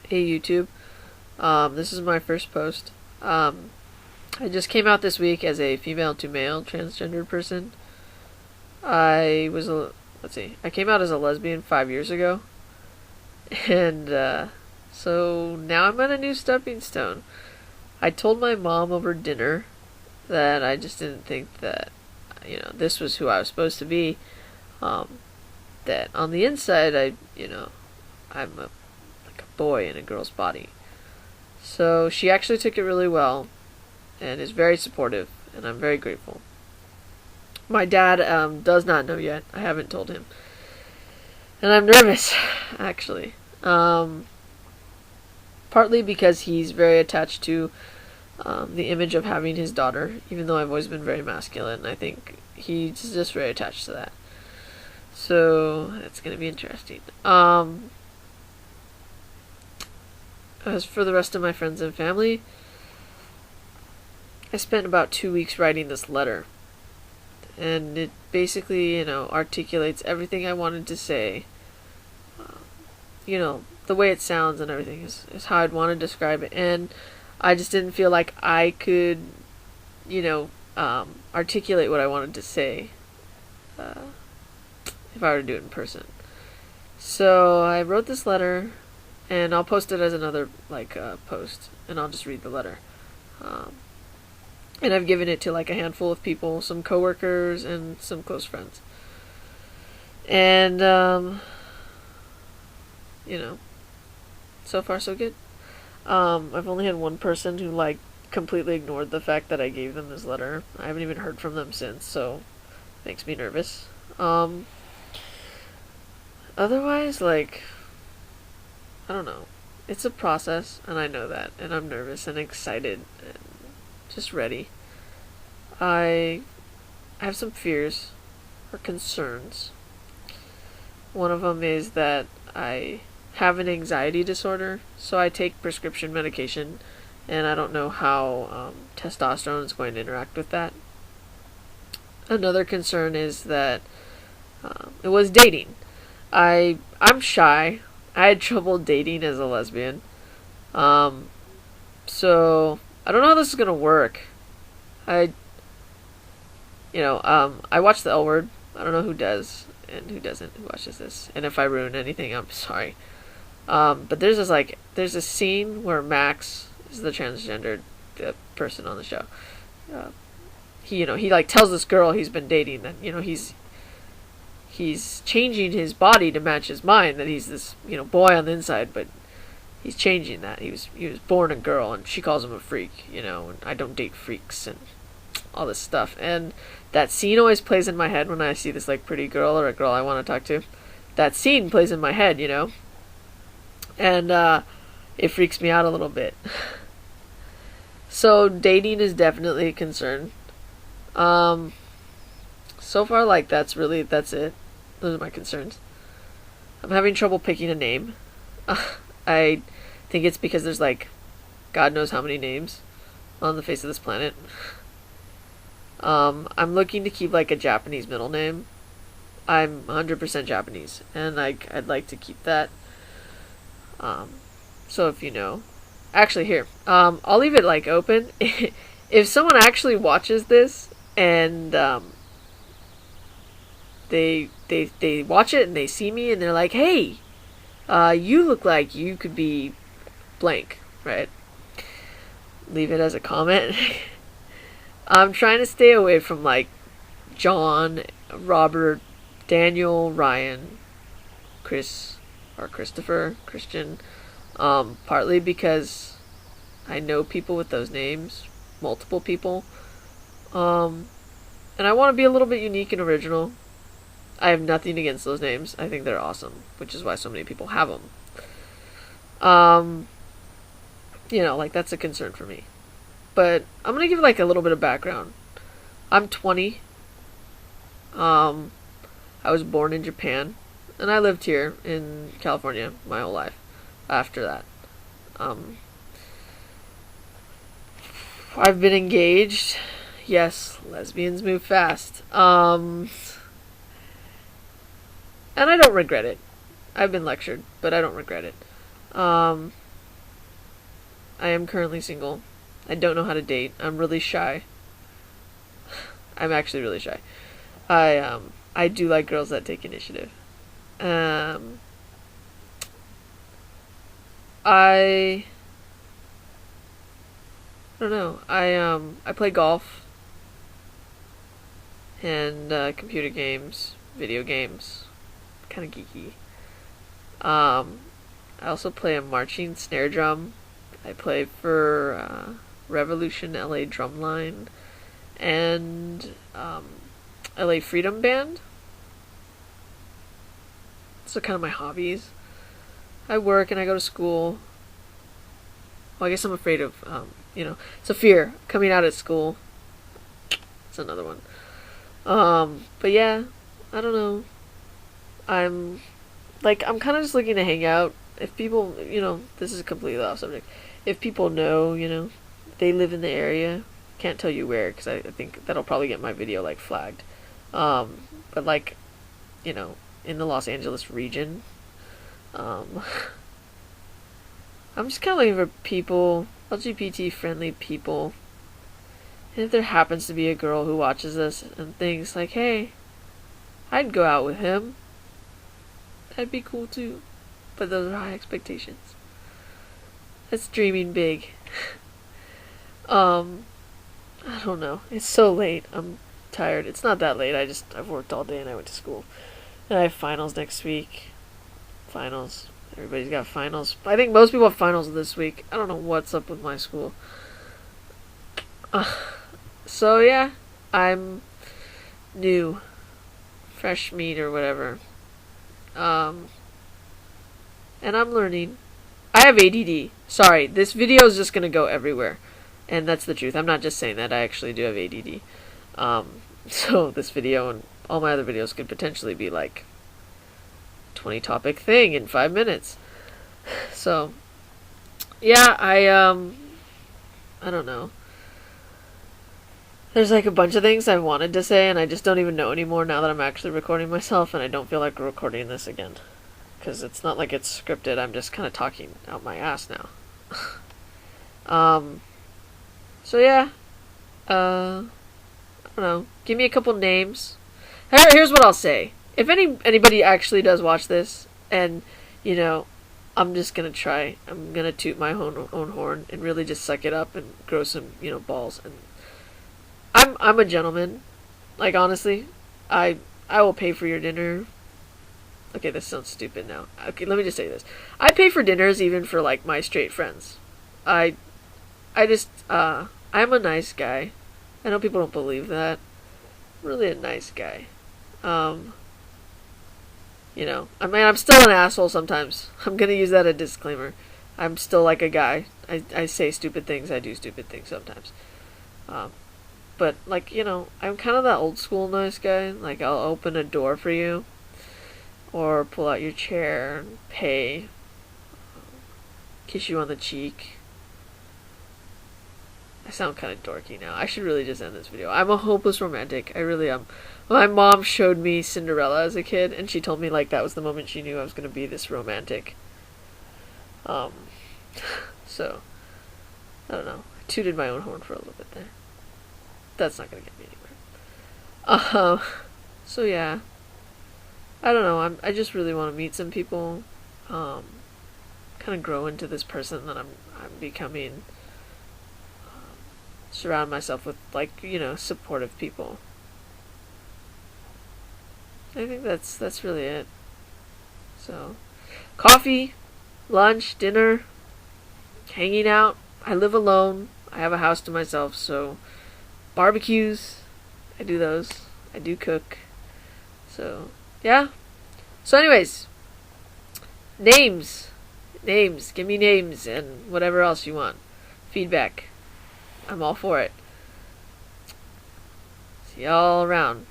Hey YouTube. This is my first post. I just came out this week as a female to male transgendered person. I was a let's see. I came out as a lesbian 5 years ago, and so now I'm at a new stepping stone. I told my mom over dinner that I just didn't think that this was who I was supposed to be. Um, that on the inside, I'm like a boy in a girl's body. So she actually took it really well and is very supportive, and I'm very grateful. My dad does not know yet. I haven't told him. And I'm nervous, actually. Partly because he's very attached to the image of having his daughter, even though I've always been very masculine. I think he's just very attached to that. So it's going to be interesting. As for the rest of my friends and family, I spent about 2 weeks writing this letter. And it basically, articulates everything I wanted to say. The way it sounds and everything is how I'd want to describe it. And I just didn't feel like I could, articulate what I wanted to say if I were to do it in person. So I wrote this letter, and I'll post it as another post, and I'll just read the letter. And I've given it to like a handful of people, some coworkers and some close friends. And so far so good. I've only had one person who completely ignored the fact that I gave them this letter. I haven't even heard from them since, so it makes me nervous. Otherwise, I don't know. It's a process, and I know that, and I'm nervous and excited and just ready. I have some fears or concerns. One of them is that I have an anxiety disorder, so I take prescription medication, and I don't know how testosterone is going to interact with that. Another concern is that it was dating. I'm shy. I had trouble dating as a lesbian. So I don't know how this is gonna work. I watch The L Word. I don't know who does and who doesn't, who watches this. And if I ruin anything, I'm sorry. But there's a scene where Max is the transgendered person on the show. He tells this girl he's been dating that he's changing his body to match his mind, that he's this boy on the inside, but he's changing that. He was born a girl, and she calls him a freak, and I don't date freaks and all this stuff. And that scene always plays in my head when I see this pretty girl or a girl I want to talk to. That scene plays in my head, and it freaks me out a little bit. So dating is definitely a concern. So far, that's it. Those are my concerns. I'm having trouble picking a name. I think it's because there's God knows how many names on the face of this planet. I'm looking to keep a Japanese middle name. I'm 100% Japanese, and I'd like to keep that. So if actually here, I'll leave it open. If someone actually watches this and they watch it and they see me and they're like, hey, you look like you could be blank, right? Leave it as a comment. I'm trying to stay away from John, Robert, Daniel, Ryan, Chris, or Christopher, Christian, partly because I know people with those names, multiple people, and I want to be a little bit unique and original. I have nothing against those names. I think they're awesome, which is why so many people have them. That's a concern for me. But I'm going to give a little bit of background. I'm 20. I was born in Japan, and I lived here in California my whole life after that. I've been engaged. Yes, lesbians move fast. And I don't regret it. I've been lectured, but I don't regret it. I am currently single. I don't know how to date. I'm really shy. I'm actually really shy. I do like girls that take initiative. Um I don't know. I play golf and computer games, video games. Kind of geeky. Um I also play a marching snare drum. I play for Revolution LA Drumline and LA Freedom Band. So kind of my hobbies. I work and I go to school. Well, I guess I'm afraid of, it's a fear coming out at school. It's another one. But yeah, I don't know. I'm I'm kind of just looking to hang out. If people, this is completely off subject. If people know, they live in the area, can't tell you where because I think that'll probably get my video flagged. But in the Los Angeles region, I'm just kind of looking for people, LGBT friendly people. And if there happens to be a girl who watches this and thinks hey, I'd go out with him, that'd be cool too. But those are high expectations. That's dreaming big. I don't know. It's so late. I'm tired. It's not that late. I've worked all day and I went to school. And I have finals next week. Finals. Everybody's got finals. I think most people have finals this week. I don't know what's up with my school. So yeah, I'm new. Fresh meat or whatever. And I'm learning. I have ADD. Sorry, this video is just gonna go everywhere. And that's the truth. I'm not just saying that. I actually do have ADD. So this video and all my other videos could potentially be 20 topic thing in 5 minutes. So, yeah, I don't know. There's a bunch of things I wanted to say and I just don't even know anymore now that I'm actually recording myself and I don't feel like recording this again. Because it's not like it's scripted. I'm just kind of talking out my ass now. So yeah. I don't know. Give me a couple names. Here's what I'll say. If anybody actually does watch this, and I'm just gonna try. I'm gonna toot my own horn and really just suck it up and grow some balls. And I'm a gentleman. Honestly, I will pay for your dinner. Okay, this sounds stupid now. Okay, let me just say this. I pay for dinners even for my straight friends. I'm a nice guy. I know people don't believe that. I'm really a nice guy. I'm still an asshole sometimes. I'm gonna use that as a disclaimer. I'm still a guy. I say stupid things. I do stupid things sometimes. But I'm kind of that old school nice guy. I'll open a door for you. Or pull out your chair and pay. Kiss you on the cheek. I sound kind of dorky now. I should really just end this video. I'm a hopeless romantic. I really am. My mom showed me Cinderella as a kid, and she told me that was the moment she knew I was going to be this romantic. So, I don't know. I tooted my own horn for a little bit there. That's not going to get me anywhere. So yeah. I don't know. I just really want to meet some people. Kind of grow into this person that I'm becoming. Surround myself with supportive people. I think that's really it. So, coffee, lunch, dinner, hanging out. I live alone. I have a house to myself, so barbecues, I do those. I do cook. So, yeah. So anyways, names. Give me names and whatever else you want. Feedback. I'm all for it. See y'all around.